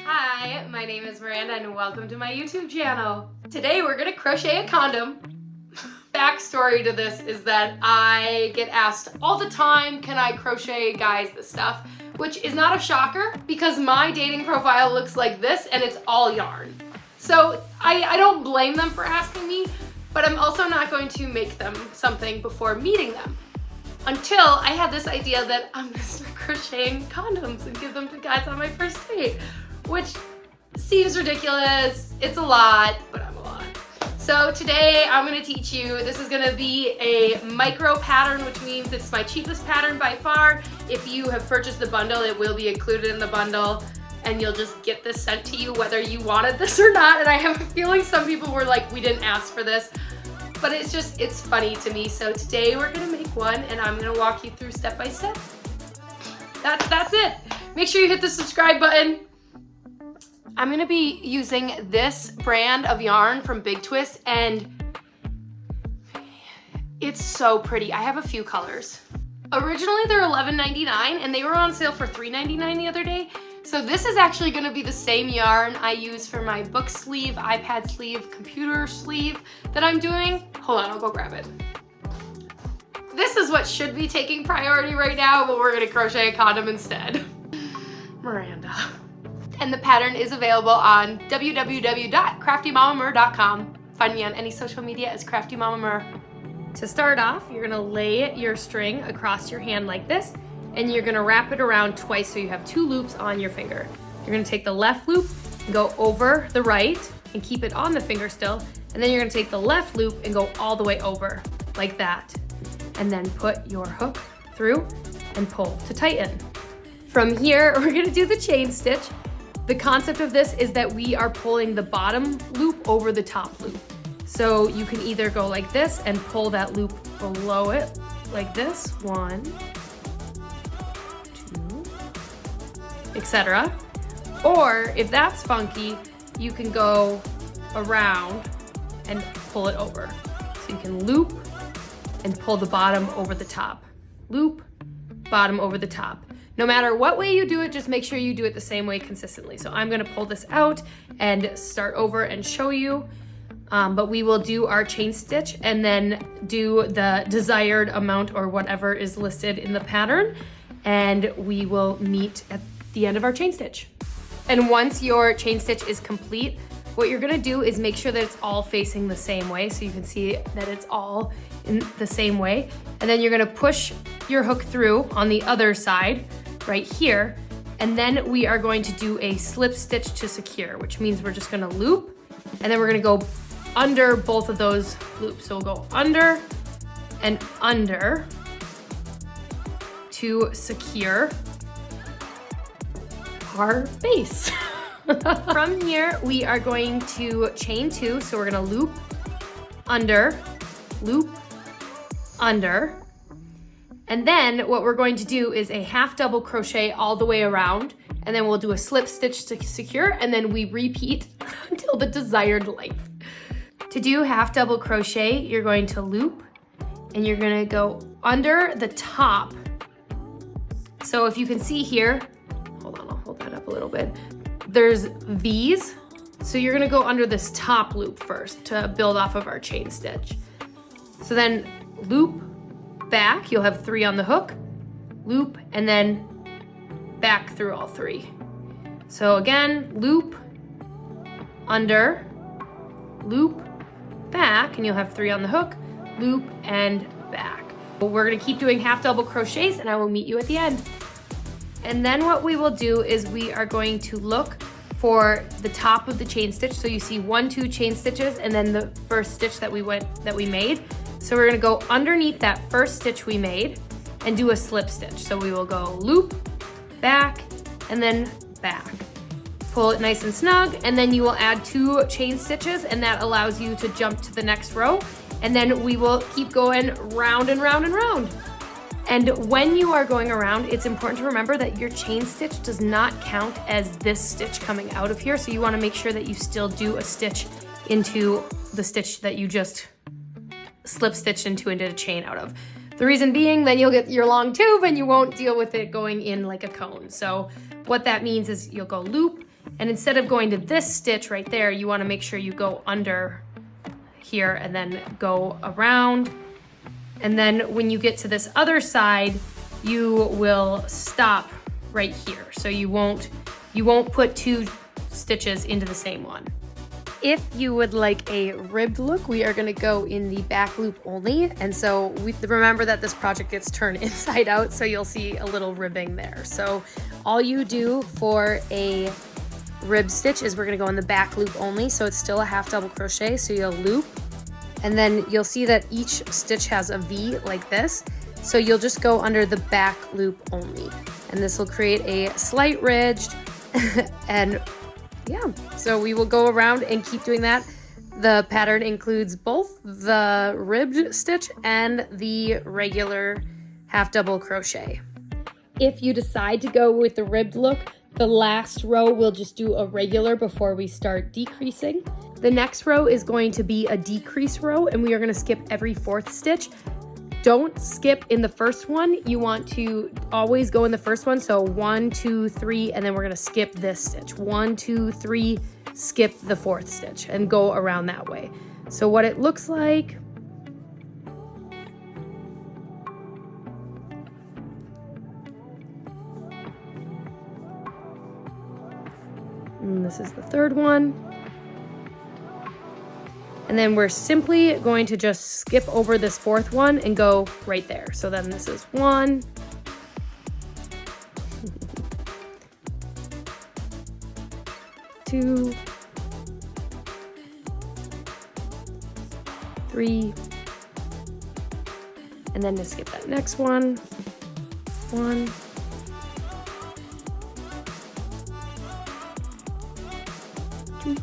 Hi, my name is Miranda and welcome to my YouTube channel. Today we're gonna crochet a condom. Backstory to this is that I get asked all the time, can I crochet guys this stuff? Which is not a shocker because my dating profile looks like this and it's all yarn. So I don't blame them for asking me, but I'm also not going to make them something before meeting them. Until I had this idea that I'm gonna start crocheting condoms and give them to guys on my first date, which seems ridiculous. It's a lot, but I'm a lot. So today I'm gonna teach you, this is gonna be a micro pattern, which means it's my cheapest pattern by far. If you have purchased the bundle, it will be included in the bundle and you'll just get this sent to you whether you wanted this or not. And I have a feeling some people were like, we didn't ask for this. But it's funny to me. So today we're gonna make one and I'm gonna walk you through step by step. That's it. Make sure you hit the subscribe button. I'm gonna be using this brand of yarn from Big Twist and it's so pretty. I have a few colors. Originally they're $11.99 and they were on sale for $3.99 the other day. So this is actually gonna be the same yarn I use for my book sleeve, iPad sleeve, computer sleeve that I'm doing. Hold on, I'll go grab it. This is what should be taking priority right now, but we're gonna crochet a condom instead. Miranda. And the pattern is available on www.craftymamamur.com. Find me on any social media as Crafty Mama Mur. To start off, you're gonna lay your string across your hand like this, and you're gonna wrap it around twice so you have 2 loops on your finger. You're gonna take the left loop and go over the right and keep it on the finger still, and then you're gonna take the left loop and go all the way over like that. And then put your hook through and pull to tighten. From here, we're gonna do the chain stitch. The concept of this is that we are pulling the bottom loop over the top loop. So you can either go like this and pull that loop below it like this, 1, 2, etc. Or if that's funky, you can go around and pull it over. So you can loop and pull the bottom over the top. Loop, bottom over the top. No matter what way you do it, just make sure you do it the same way consistently. So I'm gonna pull this out and start over and show you, but we will do our chain stitch and then do the desired amount or whatever is listed in the pattern, and we will meet at the end of our chain stitch. And once your chain stitch is complete, what you're gonna do is make sure that it's all facing the same way so you can see that it's all in the same way. And then you're gonna push your hook through on the other side right here. And then we are going to do a slip stitch to secure, which means we're just gonna loop and then we're gonna go under both of those loops. So we'll go under and under to secure our base. From here, we are going to chain 2. So we're gonna loop, under, and then what we're going to do is a half double crochet all the way around, and then we'll do a slip stitch to secure, and then we repeat until the desired length. To do half double crochet, you're going to loop, and you're gonna go under the top. So if you can see here, hold on, I'll hold that up a little bit. There's V's, so you're gonna go under this top loop first to build off of our chain stitch. So then loop, back, you'll have 3 on the hook, loop, and then back through all 3. So again, loop, under, loop, back, and you'll have 3 on the hook, loop, and back. We're gonna keep doing half double crochets and I will meet you at the end. And then what we will do is we are going to look for the top of the chain stitch. So you see 1, 2 chain stitches and then the first stitch that we made. So we're gonna go underneath that first stitch we made and do a slip stitch. So we will go loop, back, and then back. Pull it nice and snug, and then you will add 2 chain stitches, and that allows you to jump to the next row. And then we will keep going round and round and round. And when you are going around, it's important to remember that your chain stitch does not count as this stitch coming out of here. So you wanna make sure that you still do a stitch into the stitch that you just slip stitched into and did a chain out of. The reason being, then you'll get your long tube and you won't deal with it going in like a cone. So what that means is you'll go loop And instead of going to this stitch right there, you want to make sure you go under here and then go around. And then when you get to this other side, you will stop right here. So you won't put 2 stitches into the same one. If you would like a ribbed look, we are gonna go in the back loop only. And so remember that this project gets turned inside out, so you'll see a little ribbing there. So all you do for a rib stitch is we're gonna go in the back loop only. So it's still a half double crochet, so you'll loop. And then you'll see that each stitch has a V like this. So you'll just go under the back loop only. And this will create a slight ridge and yeah, so we will go around and keep doing that. The pattern includes both the ribbed stitch and the regular half double crochet. If you decide to go with the ribbed look, the last row we'll just do a regular before we start decreasing. The next row is going to be a decrease row, and we are going to skip every 4th stitch. Don't skip in the first one. You want to always go in the first one. So 1, 2, 3, and then we're gonna skip this stitch. 1, 2, 3, skip the 4th stitch and go around that way. So what it looks like, and this is the 3rd one. And then we're simply going to just skip over this 4th one and go right there. So then this is 1, 2, 3, and then to skip that next one, 1, 2,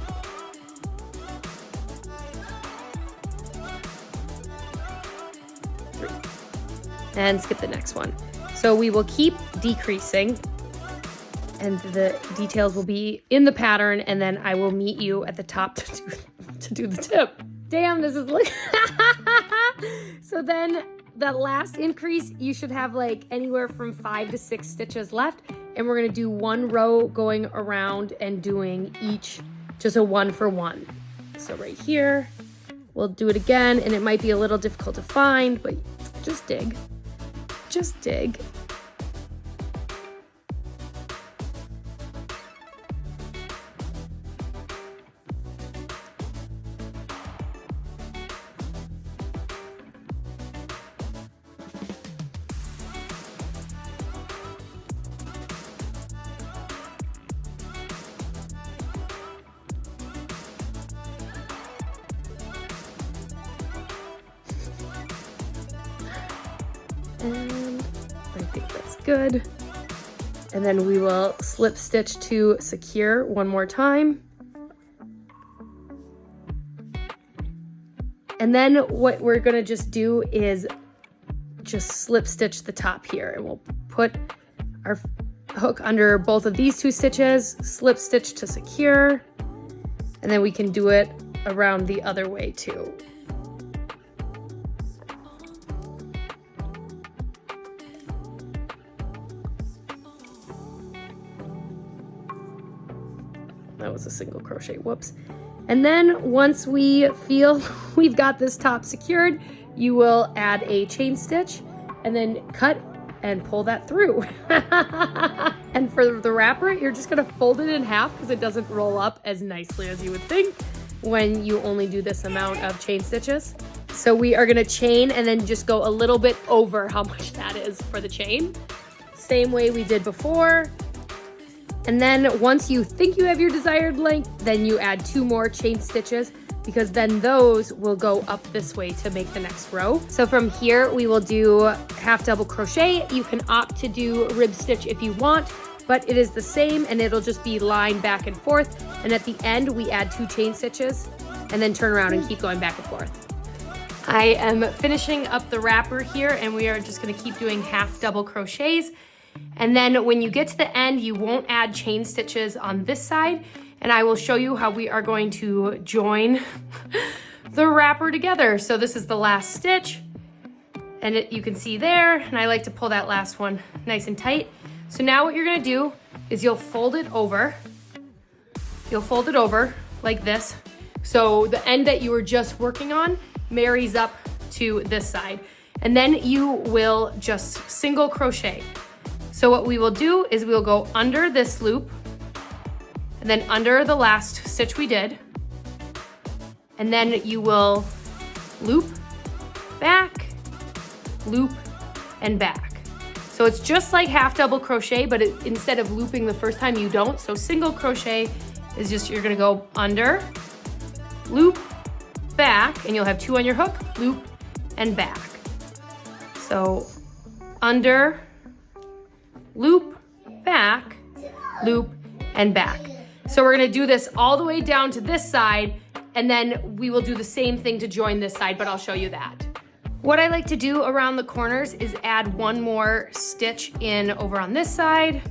and skip the next one. So we will keep decreasing, and the details will be in the pattern, and then I will meet you at the top to do the tip. Damn, this is like so then that last increase, you should have like anywhere from 5 to 6 stitches left, and we're gonna do 1 row going around and doing each just a 1 for 1. So right here, we'll do it again, and it might be a little difficult to find, but just dig. Just dig. And I think that's good. And then we will slip stitch to secure one more time. And then what we're gonna just do is just slip stitch the top here, and we'll put our hook under both of these 2 stitches, slip stitch to secure, and then we can do it around the other way too. That was a single crochet, whoops. And then once we feel we've got this top secured, you will add a chain stitch and then cut and pull that through. And for the wrapper, you're just gonna fold it in half because it doesn't roll up as nicely as you would think when you only do this amount of chain stitches. So we are gonna chain and then just go a little bit over how much that is for the chain. Same way we did before. And then once you think you have your desired length, then you add 2 more chain stitches, because then those will go up this way to make the next row. So from here, we will do half double crochet. You can opt to do rib stitch if you want, but it is the same, and it'll just be line back and forth. And at the end, we add 2 chain stitches and then turn around and keep going back and forth. I am finishing up the wrapper here, and we are just gonna keep doing half double crochets. And then when you get to the end, you won't add chain stitches on this side, and I will show you how we are going to join the wrapper together. So this is the last stitch, and you can see there, and I like to pull that last one nice and tight. So now what you're gonna do is you'll fold it over you'll fold it over like this. So the end that you were just working on marries up to this side. And then you will just single crochet. So what we will do is we'll go under this loop and then under the last stitch we did. And then you will loop, back, loop, and back. So it's just like half double crochet, but instead of looping the first time, you don't. So single crochet is just, you're gonna go under, loop, back, and you'll have 2 on your hook, loop, and back. So under, loop, back, loop, and back. So we're gonna do this all the way down to this side, and then we will do the same thing to join this side, but I'll show you that. What I like to do around the corners is add 1 more stitch in over on this side,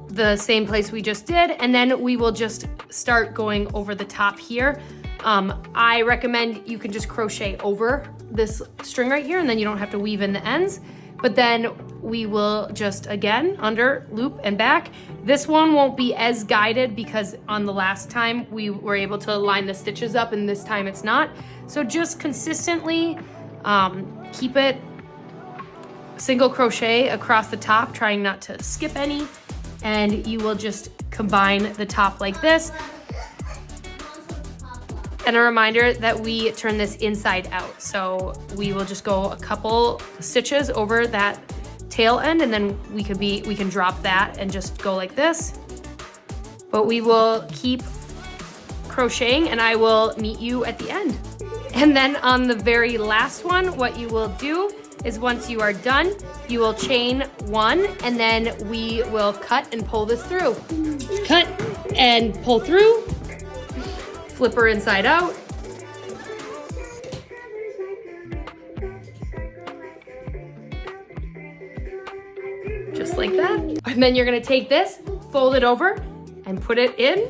the same place we just did, and then we will just start going over the top here. I recommend you can just crochet over this string right here, and then you don't have to weave in the ends. But then we will just, again, under, loop, and back. This one won't be as guided because on the last time we were able to line the stitches up, and this time it's not. So just consistently keep it single crochet across the top, trying not to skip any, and you will just combine the top like this. And a reminder that we turn this inside out. So we will just go a couple stitches over that tail end, and then we can drop that and just go like this. But we will keep crocheting, and I will meet you at the end. And then on the very last one, what you will do is once you are done, you will chain 1, and then we will cut and pull this through. Cut and pull through. Flip her inside out. Just like that. And then you're gonna take this, fold it over, and put it in.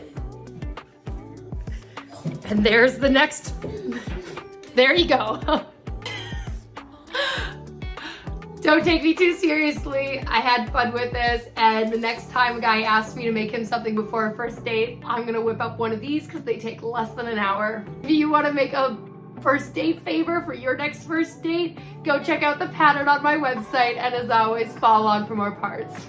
And there's the next, there you go. Don't take me too seriously. I had fun with this, and the next time a guy asks me to make him something before a first date, I'm gonna whip up one of these because they take less than an hour. If you wanna make a first date favor for your next first date, go check out the pattern on my website, and as always, follow along for more parts.